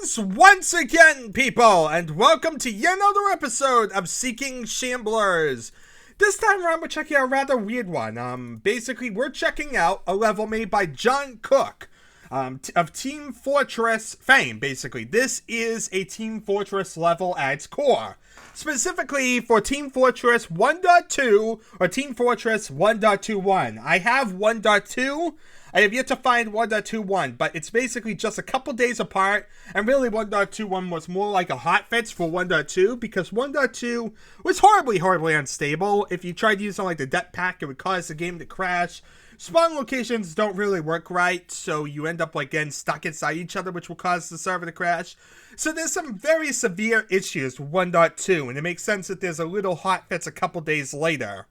Greetings once again, people, and welcome to yet another episode of Seeking Shamblers. This time around, we're checking out a rather weird one. Basically, we're checking out a level made by John Cook, of TeamFortress fame, basically. This is a TeamFortress level at its core. Specifically for TeamFortress 1.2 or TeamFortress 1.21. I have 1.2. I have yet to find 1.21, but it's basically just a couple days apart, and really 1.21 was more like a hotfix for 1.2, because 1.2 was horribly unstable. If you tried using like the deathX, it would cause the game to crash. Spawn locations don't really work right, so you end up like getting stuck inside each other, which will cause the server to crash. So there's some very severe issues with 1.2, and it makes sense that there's a little hotfix a couple days later.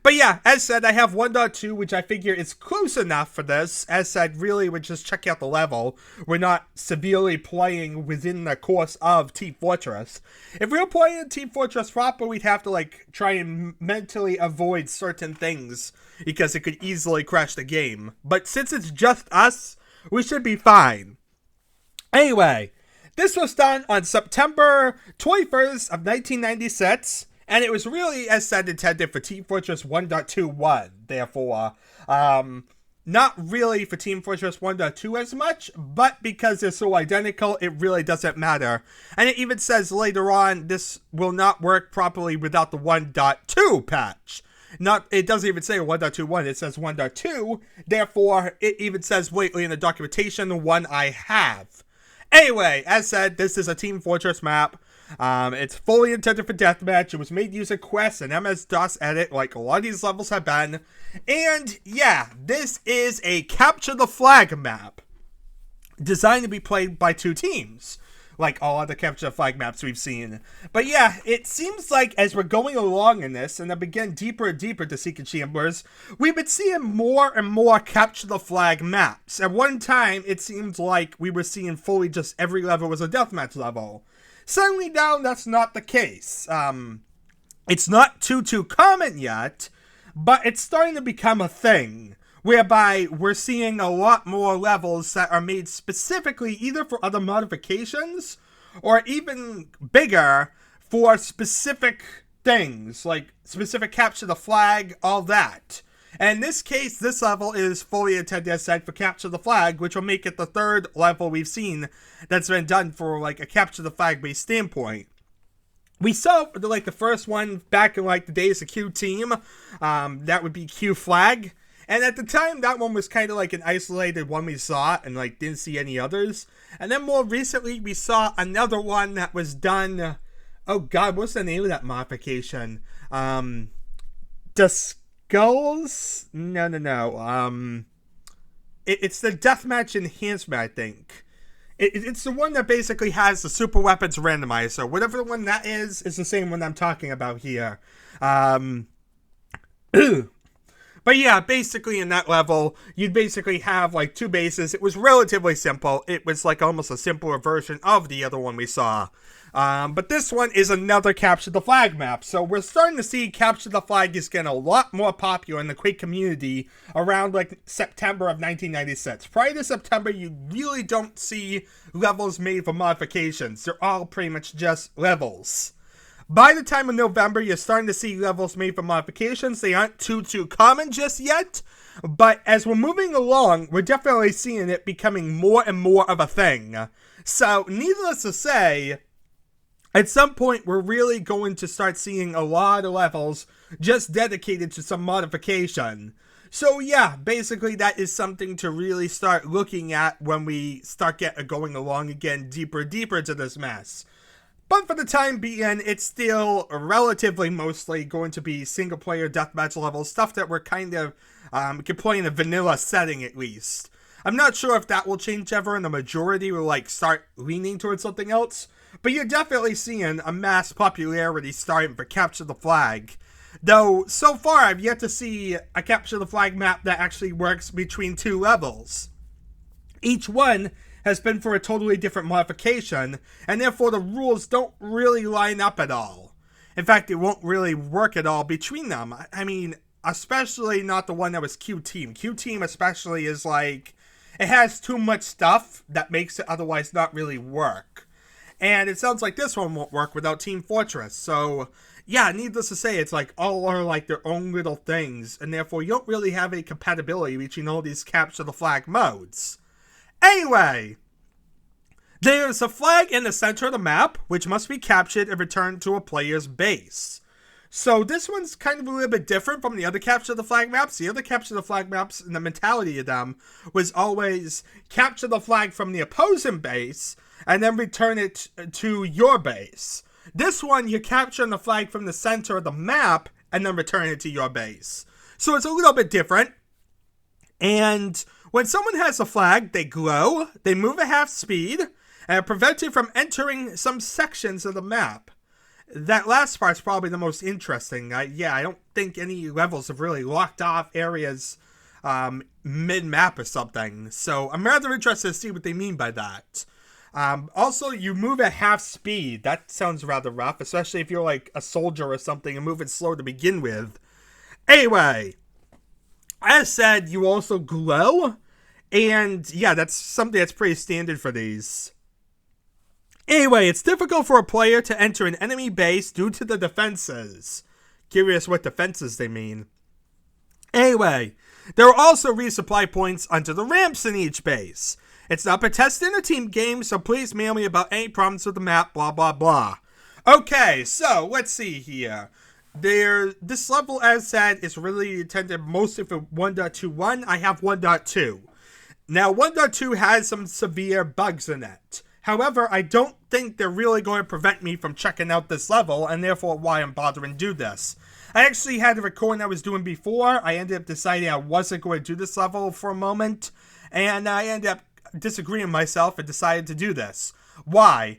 But yeah, as said, I have 1.2, which I figure is close enough for this. As said, really, we're just checking out the level. We're not severely playing within the course of TeamFortress. If we were playing TeamFortress proper, we'd have to, like, try and mentally avoid certain things, because it could easily crash the game. But since it's just us, we should be fine. Anyway, this was done on September 21st of 1996. And it was really, as said, intended for TeamFortress 1.21. Therefore, not really for TeamFortress 1.2 as much, but because they're so identical, it really doesn't matter. And it even says later on, this will not work properly without the 1.2 patch. It doesn't even say 1.21, it says 1.2. Therefore, it even says lately in the documentation, the one I have. Anyway, as said, this is a TeamFortress map. It's fully intended for deathmatch. It was made using quests and MS-DOS edit like a lot of these levels have been. And yeah, this is a capture the flag map designed to be played by two teams, like all other capture the flag maps we've seen. But yeah, it seems like as we're going along in this, and I begin deeper and deeper to Seeking Shamblers, we've been seeing more and more capture the flag maps. At one time, it seemed like we were seeing fully just every level was a deathmatch level. Suddenly now, that's not the case. It's not too common yet, but it's starting to become a thing, whereby we're seeing a lot more levels that are made specifically either for other modifications, or even bigger, for specific things, like specific capture the flag, all that. And in this case, this level is fully intended, as said, for capture the flag, which will make it the third level we've seen that's been done for, like, a capture the flag based standpoint. We saw, like, the first one back in, like, the days of Q Team. That would be Q Flag. And at the time, that one was kind of like an isolated one we saw, and, like, didn't see any others. And then more recently, we saw another one that was done. Oh god, what's the name of that modification? Skulls? No. It's the deathmatch enhancement, I think. It's the one that basically has the super weapons randomizer. Whatever the one that is the same one I'm talking about here. But yeah, basically in that level, you'd basically have like two bases. It was relatively simple. It was like almost a simpler version of the other one we saw. But this one is another capture the flag map. So we're starting to see capture the flag is getting a lot more popular in the Quake community around like September of 1996. Prior to September, you really don't see levels made for modifications. They're all pretty much just levels. By the time of November, you're starting to see levels made for modifications. They aren't too common just yet. But as we're moving along, we're definitely seeing it becoming more and more of a thing. So, needless to say, at some point, we're really going to start seeing a lot of levels just dedicated to some modification. So yeah, basically that is something to really start looking at when we start going along again deeper into this mess. But for the time being, it's still relatively mostly going to be single-player deathmatch levels, stuff that we're kind of can play in a vanilla setting at least. I'm not sure if that will change ever, and the majority will like start leaning towards something else. But you're definitely seeing a mass popularity starting for Capture the Flag. Though, so far, I've yet to see a Capture the Flag map that actually works between two levels. Each one has been for a totally different modification, and therefore the rules don't really line up at all. In fact, it won't really work at all between them. I mean, especially not the one that was Q-Team. Q-Team especially is like, it has too much stuff that makes it otherwise not really work. And it sounds like this one won't work without TeamFortress. So, yeah, needless to say, it's like all are like their own little things, and therefore you don't really have a compatibility between all these capture the flag modes. Anyway, there's a flag in the center of the map, which must be captured and returned to a player's base. So this one's kind of a little bit different from the other capture the flag maps. The other capture the flag maps, and the mentality of them was always capture the flag from the opposing base and then return it to your base. This one, you're capturing the flag from the center of the map and then return it to your base. So it's a little bit different. And when someone has a flag, they glow, they move at half speed, and are prevented from entering some sections of the map. That last part's probably the most interesting. I don't think any levels have really locked off areas mid-map or something. So I'm rather interested to see what they mean by that. Also, you move at half speed. That sounds rather rough, especially if you're like a soldier or something and moving slow to begin with. Anyway, as said, you also glow. And yeah, that's something that's pretty standard for these. Anyway, it's difficult for a player to enter an enemy base due to the defenses. Curious what defenses they mean. Anyway, there are also resupply points under the ramps in each base. It's not protested in a team game, so please mail me about any problems with the map, blah blah blah. Okay, so let's see here. This level, as said, is really intended mostly for 1.21. I have 1.2. Now, 1.2 has some severe bugs in it. However, I don't think they're really going to prevent me from checking out this level, and therefore why I'm bothering to do this. I actually had a recording I was doing before. I ended up deciding I wasn't going to do this level for a moment, and I ended up disagreeing with myself and decided to do this. Why?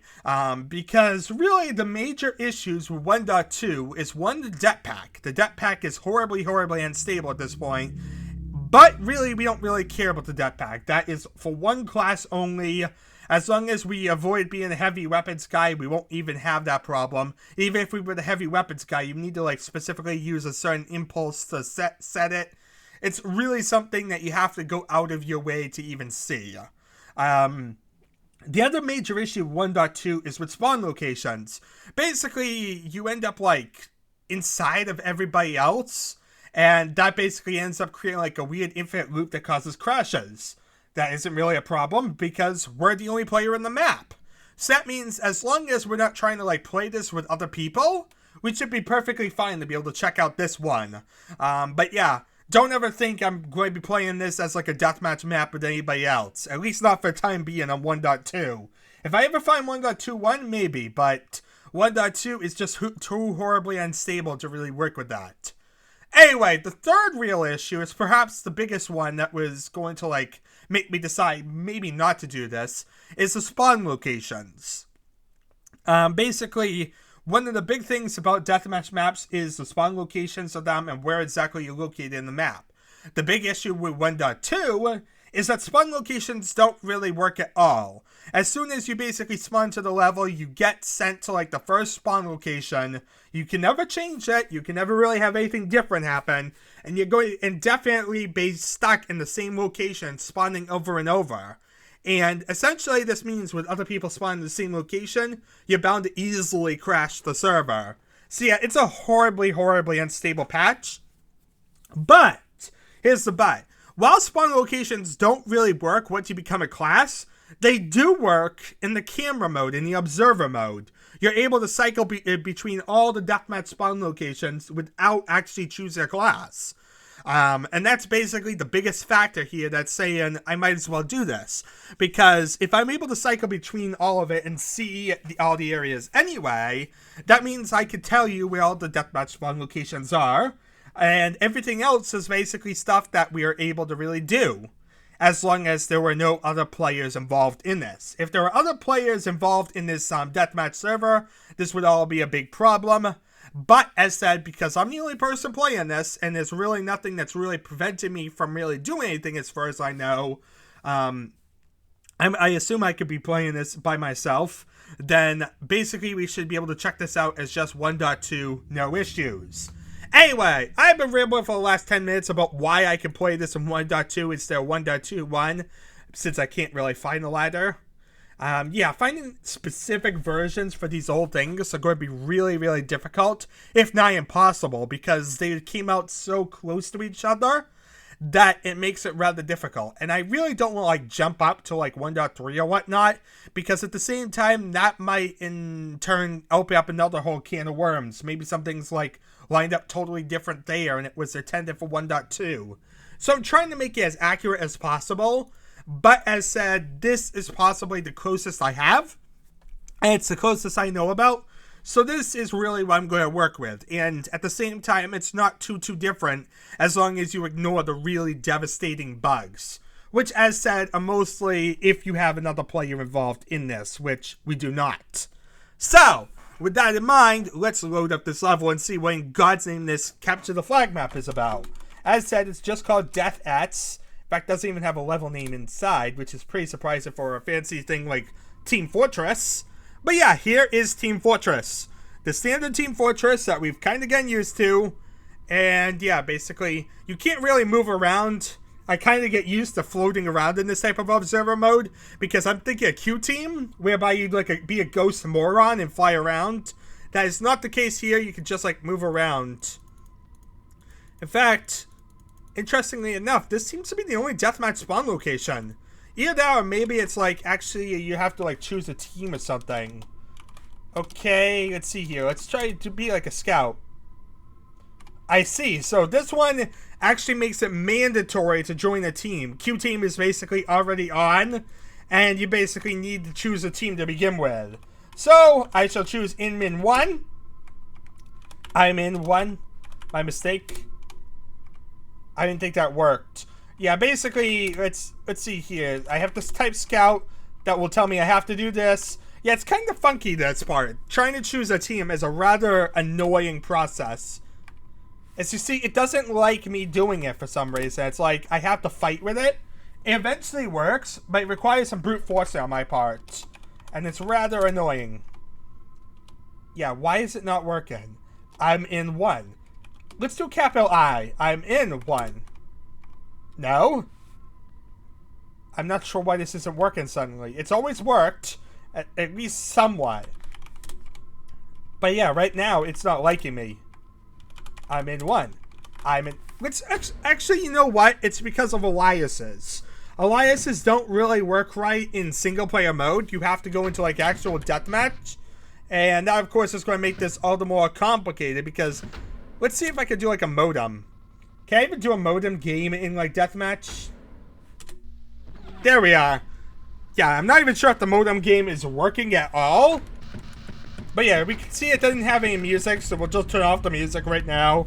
Because really the major issues with 1.2 is one, the jetpack. The jetpack is horribly unstable at this point. But really, we don't really care about the jetpack. That is for one class only. As long as we avoid being a heavy weapons guy, we won't even have that problem. Even if we were the heavy weapons guy, you need to like specifically use a certain impulse to set it. It's really something that you have to go out of your way to even see. The other major issue with 1.2 is with spawn locations. Basically, you end up like inside of everybody else, and that basically ends up creating like a weird infinite loop that causes crashes. That isn't really a problem because we're the only player in the map. So that means as long as we're not trying to like play this with other people, we should be perfectly fine to be able to check out this one. But yeah, don't ever think I'm going to be playing this as like a deathmatch map with anybody else. At least not for the time being on 1.2. If I ever find 1.21, maybe, but 1.2 is just too horribly unstable to really work with that. Anyway, the third real issue is perhaps the biggest one that was going to like make me decide maybe not to do this, is the spawn locations. Basically, one of the big things about deathmatch maps is the spawn locations of them and where exactly you're located in the map. The big issue with 1.2 is that spawn locations don't really work at all. As soon as you basically spawn to the level, you get sent to like the first spawn location. You can never change it. You can never really have anything different happen. And you're going to indefinitely be stuck in the same location, spawning over and over. And essentially this means with other people spawning in the same location, you're bound to easily crash the server. So yeah, it's a horribly unstable patch. But, here's the but. While spawn locations don't really work once you become a class, they do work in the camera mode, in the observer mode. You're able to cycle between all the deathmatch spawn locations without actually choosing a class. And that's basically the biggest factor here that's saying I might as well do this. Because if I'm able to cycle between all of it and see all the areas anyway, that means I could tell you where all the deathmatch spawn locations are. And everything else is basically stuff that we are able to really do, as long as there were no other players involved in this. If there were other players involved in this deathmatch server, this would all be a big problem. But, as said, because I'm the only person playing this, and there's really nothing that's really preventing me from really doing anything as far as I know, I assume I could be playing this by myself, then basically we should be able to check this out as just 1.2, no issues. Anyway, I've been rambling for the last 10 minutes about why I can play this in 1.2 instead of 1.21. since I can't really find a ladder. Yeah, finding specific versions for these old things are going to be really, really difficult, if not impossible, because they came out so close to each other that it makes it rather difficult. And I really don't want to like jump up to like 1.3 or whatnot, because at the same time, that might in turn open up another whole can of worms. Maybe something's like lined up totally different there and it was intended for 1.2. So I'm trying to make it as accurate as possible. But as said, this is possibly the closest I have, and it's the closest I know about. So this is really what I'm going to work with. And at the same time, it's not too different as long as you ignore the really devastating bugs. Which, as said, are mostly if you have another player involved in this, which we do not. So, with that in mind, let's load up this level and see what in God's name this Capture the Flag map is about. As said, it's just called deathX. In fact, doesn't even have a level name inside, which is pretty surprising for a fancy thing like TeamFortress. But yeah, here is TeamFortress. The standard TeamFortress that we've kind of gotten used to. And yeah, basically, you can't really move around. I kind of get used to floating around in this type of observer mode, because I'm thinking a Q team, whereby you'd like be a ghost moron and fly around. That is not the case here. You can just like move around. In fact, interestingly enough, this seems to be the only deathmatch spawn location. Either that or maybe it's like, actually, you have to like choose a team or something. Okay, let's see here. Let's try to be like a scout. I see. So this one actually makes it mandatory to join a team. Q team is basically already on, and you basically need to choose a team to begin with. So I shall choose Inmin 1. I'm in 1. My mistake. I didn't think that worked. Yeah, basically, let's see here. I have this type scout that will tell me I have to do this. Yeah, it's kind of funky, this part. Trying to choose a team is a rather annoying process. As you see, it doesn't like me doing it for some reason. It's like I have to fight with it. It eventually works, but it requires some brute force on my part. And it's rather annoying. Yeah, why is it not working? I'm in 1. Let's do capital I. I'm in 1. No? I'm not sure why this isn't working suddenly. It's always worked, at least somewhat. But yeah, right now, it's not liking me. I'm in 1. I'm in... Let's actually, you know what? It's because of aliases. Aliases don't really work right in single-player mode. You have to go into, like, actual deathmatch. And that, of course, is going to make this all the more complicated because... Let's see if I can do like a modem. Can I even do a modem game in like deathmatch? There we are. Yeah, I'm not even sure if the modem game is working at all. But yeah, we can see it doesn't have any music, so we'll just turn off the music right now.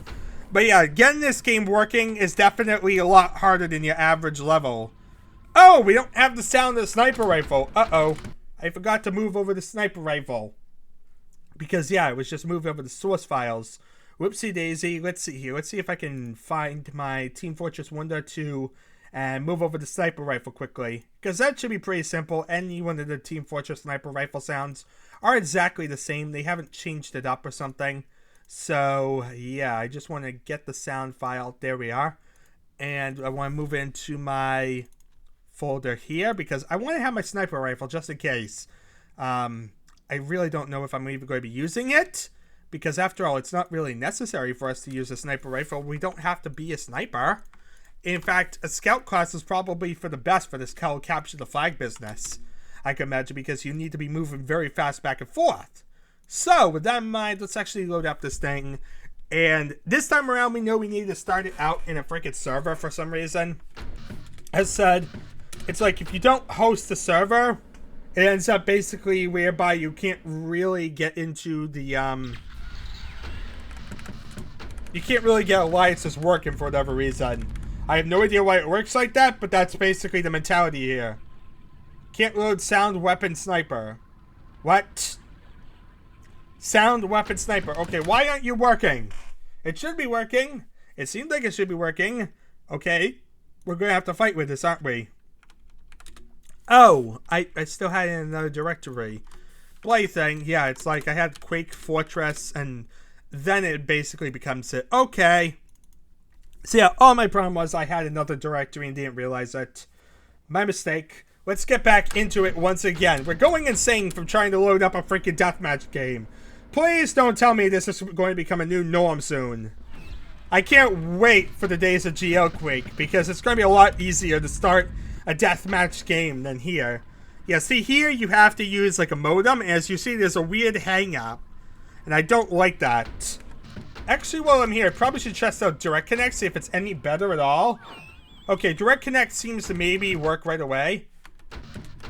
But yeah, getting this game working is definitely a lot harder than your average level. Oh, we don't have the sound of the sniper rifle. Uh-oh. I forgot to move over the sniper rifle. Because yeah, I was just moving over the source files. Whoopsie daisy. Let's see here. Let's see if I can find my TeamFortress 1.2 and move over the sniper rifle quickly. Because that should be pretty simple. Any one of the TeamFortress sniper rifle sounds are exactly the same. They haven't changed it up or something. So, yeah, I just want to get the sound file. There we are. And I want to move into my folder here because I want to have my sniper rifle just in case. I really don't know if I'm even going to be using it. Because after all, it's not really necessary for us to use a sniper rifle. We don't have to be a sniper. In fact, a scout class is probably for the best for this capture the flag business. I can imagine because you need to be moving very fast back and forth. So, with that in mind, let's actually load up this thing. And this time around, we know we need to start it out in a freaking server for some reason. As said, it's like if you don't host the server, it ends up basically whereby you can't really get into the, you can't really get alliances working for whatever reason. I have no idea why it works like that, but that's basically the mentality here. Can't load sound weapon sniper. What? Sound weapon sniper. Okay, why aren't you working? It should be working. It seems like it should be working. Okay. We're going to have to fight with this, aren't we? Oh, I still had it in another directory. Play thing. Yeah, it's like I had Quake Fortress and... then it basically becomes it. Okay. So yeah, all my problem was I had another directory and didn't realize it. My mistake. Let's get back into it once again. We're going insane from trying to load up a freaking deathmatch game. Please don't tell me this is going to become a new norm soon. I can't wait for the days of Geoquake, because it's going to be a lot easier to start a deathmatch game than here. Yeah, see here you have to use like a modem. As you see, there's a weird hang-up, and I don't like that. Actually, while I'm here, I probably should test out Direct Connect, see if it's any better at all. Okay, Direct Connect seems to maybe work right away.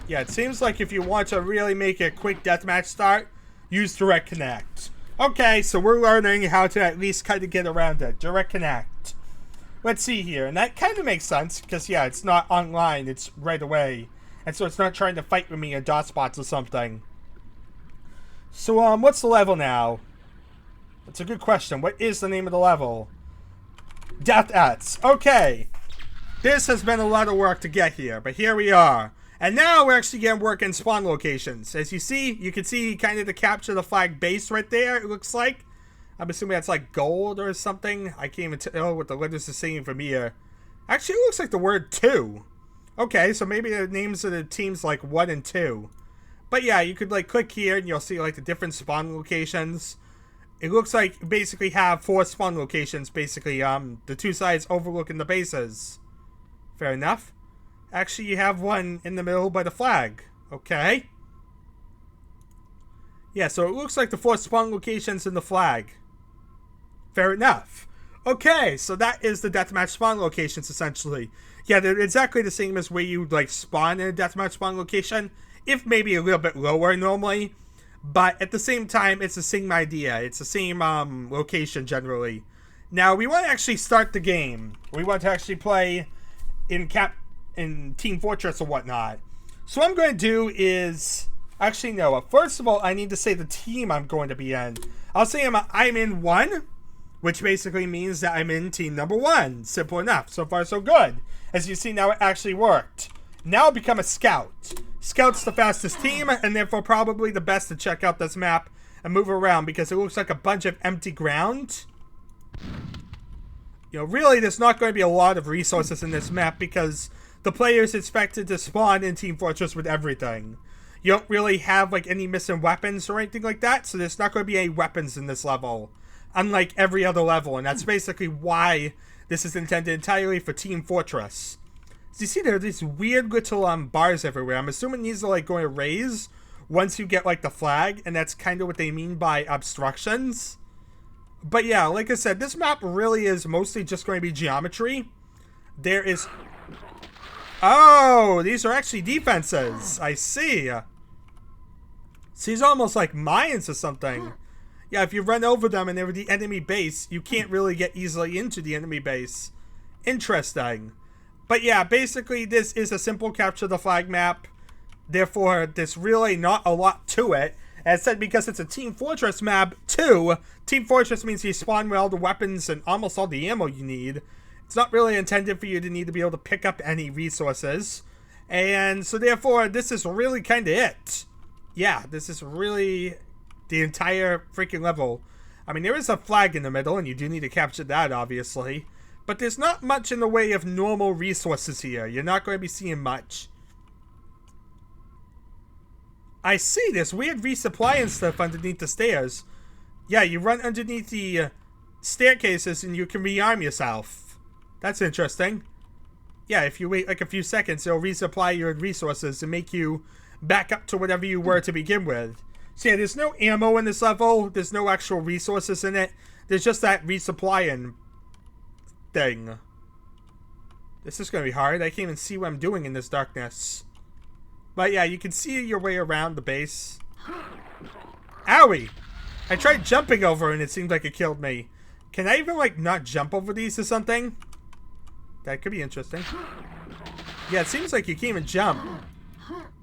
Yeah, it seems like if you want to really make a quick deathmatch start, use Direct Connect. Okay, so we're learning how to at least kind of get around it. Direct Connect. Let's see here. And that kind of makes sense, because, yeah, it's not online. It's right away. And so it's not trying to fight with me in dot spots or something. So, what's the level now? That's a good question. What is the name of the level? deathX. Okay. This has been a lot of work to get here, but here we are. And now we're actually going to work in spawn locations. As you see, you can see kind of the capture the flag base right there, it looks like. I'm assuming that's like gold or something. I can't even tell what the letters are saying from here. Actually, it looks like the word 2. Okay, so maybe the names of the teams like 1 and 2. But yeah, you could like click here and you'll see like the different spawn locations. It looks like you basically have 4 spawn locations, basically, the 2 sides overlooking the bases. Fair enough. Actually, you have one in the middle by the flag. Okay. Yeah, so it looks like the 4 spawn locations in the flag. Fair enough. Okay, so that is the deathmatch spawn locations, essentially. Yeah, they're exactly the same as where you, like, spawn in a deathmatch spawn location. If maybe a little bit lower normally. But at the same time, it's the same idea. It's the same, location, generally. Now, we want to actually start the game. We want to actually play in TeamFortress or whatnot. So what I'm going to do is... Actually, no. First of all, I need to say the team I'm going to be in. I'll say I'm in 1, which basically means that I'm in team number 1. Simple enough. So far, so good. As you see, now it actually worked. Now I'll become a scout. Scout's the fastest team, and therefore probably the best to check out this map and move around, because it looks like a bunch of empty ground. You know, really, there's not going to be a lot of resources in this map, because the player is expected to spawn in TeamFortress with everything. You don't really have, like, any missing weapons or anything like that, so there's not going to be any weapons in this level, unlike every other level, and that's basically why this is intended entirely for TeamFortress. So you see there are these weird little bars everywhere. I'm assuming these are, like, going to raise once you get, like, the flag, and that's kind of what they mean by obstructions. But yeah, like I said, this map really is mostly just going to be geometry. There is... Oh, these are actually defenses. I see. So these are almost like mines or something. Yeah, if you run over them and they're the enemy base, you can't really get easily into the enemy base. Interesting. But yeah, basically this is a simple capture the flag map. Therefore, there's really not a lot to it. As said, because it's a TeamFortress map too. TeamFortress means you spawn with all the weapons and almost all the ammo you need. It's not really intended for you to need to be able to pick up any resources. And so therefore, this is really kind of it. Yeah, this is really the entire freaking level. I mean, there is a flag in the middle, and you do need to capture that, obviously. But there's not much in the way of normal resources here. You're not going to be seeing much. I see, there's weird resupply and stuff underneath the stairs. Yeah, you run underneath the staircases and you can rearm yourself. That's interesting. Yeah, if you wait like a few seconds, it'll resupply your resources and make you back up to whatever you were to begin with. So yeah, there's no ammo in this level. There's no actual resources in it. There's just that resupplying thing. This is going to be hard. I can't even see what I'm doing in this darkness. But yeah, you can see your way around the base. Owie! I tried jumping over and it seemed like it killed me. Can I even like not jump over these or something? That could be interesting. Yeah, it seems like you can't even jump.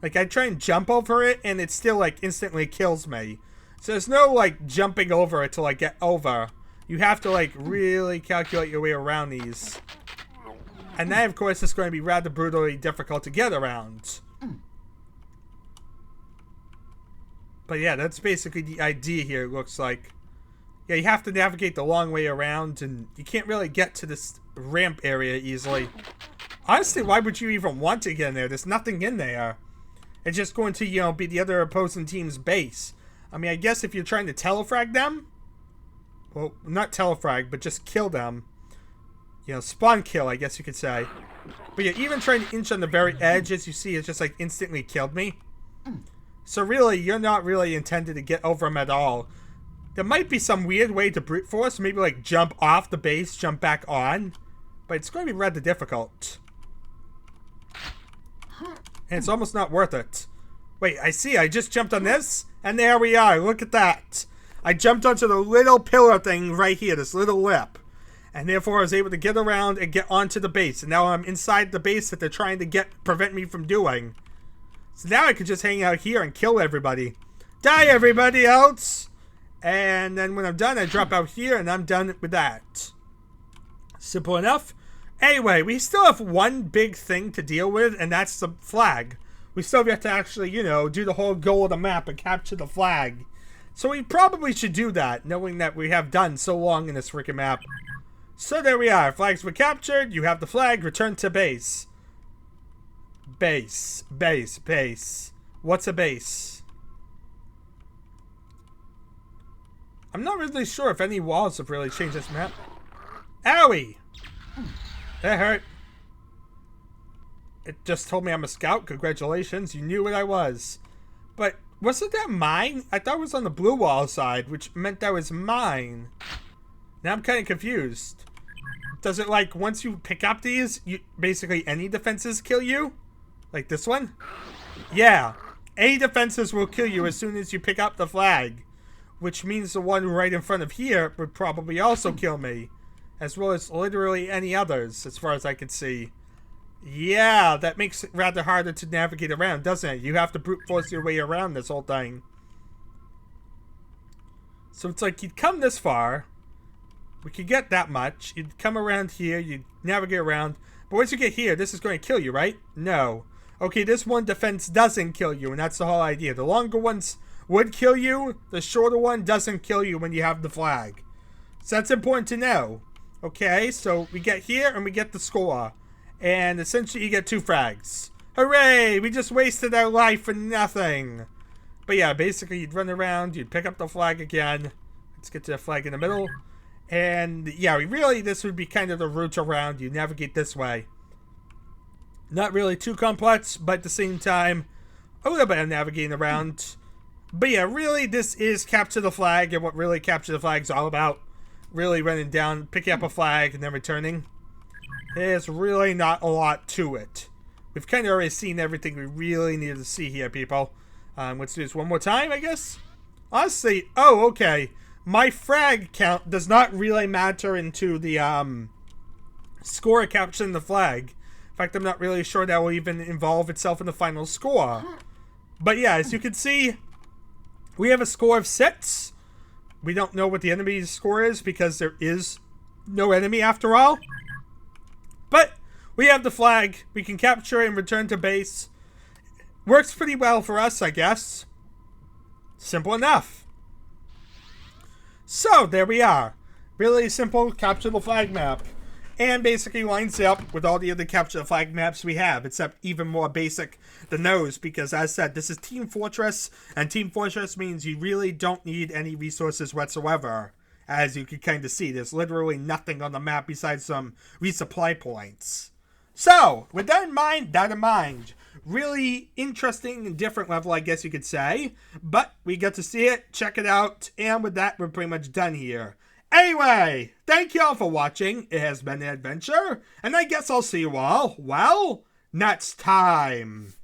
Like I try and jump over it and it still like instantly kills me. So there's no like jumping over it to like get over. You have to like really calculate your way around these. And that of course is going to be rather brutally difficult to get around. But yeah, that's basically the idea here, it looks like. Yeah, you have to navigate the long way around, and you can't really get to this ramp area easily. Honestly, why would you even want to get in there? There's nothing in there. It's just going to, you know, be the other opposing team's base. I mean, I guess if you're trying to telefrag them, well, not telefrag, but just kill them. You know, spawn kill, I guess you could say. But yeah, even trying to inch on the very edge, as you see, it's just like instantly killed me. So really, you're not really intended to get over them at all. There might be some weird way to brute force, maybe like jump off the base, jump back on. But it's going to be rather difficult. And it's almost not worth it. Wait, I see, I just jumped on this, and there we are, look at that. I jumped onto the little pillar thing right here, this little lip. And therefore I was able to get around and get onto the base. And now I'm inside the base that they're trying to prevent me from doing. So now I can just hang out here and kill everybody. Die, everybody else! And then when I'm done, I drop out here, and I'm done with that. Simple enough. Anyway, we still have one big thing to deal with, and that's the flag. We still have to actually, you know, do the whole goal of the map and capture the flag. So we probably should do that, knowing that we have done so long in this freaking map. So there we are. Flags were captured. You have the flag. Return to base. Base. Base. Base. What's a base? I'm not really sure if any walls have really changed this map. Owie! That hurt. It just told me I'm a scout. Congratulations. You knew what I was. But wasn't that mine? I thought it was on the blue wall side, which meant that was mine. Now I'm kind of confused. Does it, like, once you pick up these, basically any defenses kill you? Like this one? Yeah. Any defenses will kill you as soon as you pick up the flag. Which means the one right in front of here would probably also kill me. As well as literally any others, as far as I can see. Yeah, that makes it rather harder to navigate around, doesn't it? You have to brute force your way around this whole thing. So it's like you'd come this far. We could get that much. You'd come around here, you'd navigate around. But once you get here, this is going to kill you, right? No. Okay, this one defense doesn't kill you, and that's the whole idea. The longer ones would kill you, the shorter one doesn't kill you when you have the flag. So that's important to know. Okay, so we get here and we get the score. And essentially you get 2 frags. Hooray! We just wasted our life for nothing. But yeah, basically you'd run around, you'd pick up the flag again. Let's get to the flag in the middle. And yeah, really this would be kind of the route around. You navigate this way. Not really too complex, but at the same time, a little bit of navigating around. But yeah, really this is capture the flag, and what really capture the flag is all about. Really running down, picking up a flag, and then returning. There's really not a lot to it. We've kind of already seen everything we really needed to see here, people. Let's do this one more time, I guess. Honestly, oh, okay. My frag count does not really matter into the score of capturing the flag. In fact, I'm not really sure that will even involve itself in the final score. But yeah, as you can see, we have a score of 6. We don't know what the enemy's score is because there is no enemy after all. But we have the flag. We can capture it and return to base. Works pretty well for us, I guess. Simple enough. So, there we are. Really simple capture the flag map. And basically lines up with all the other capture the flag maps we have, except even more basic than those, because as said, this is TeamFortress, and TeamFortress means you really don't need any resources whatsoever. As you can kind of see, there's literally nothing on the map besides some resupply points. So, with that in mind, really interesting and different level, I guess you could say. But we got to see it, check it out, and with that, we're pretty much done here. Anyway, thank you all for watching. It has been an adventure, and I guess I'll see you all, well, next time.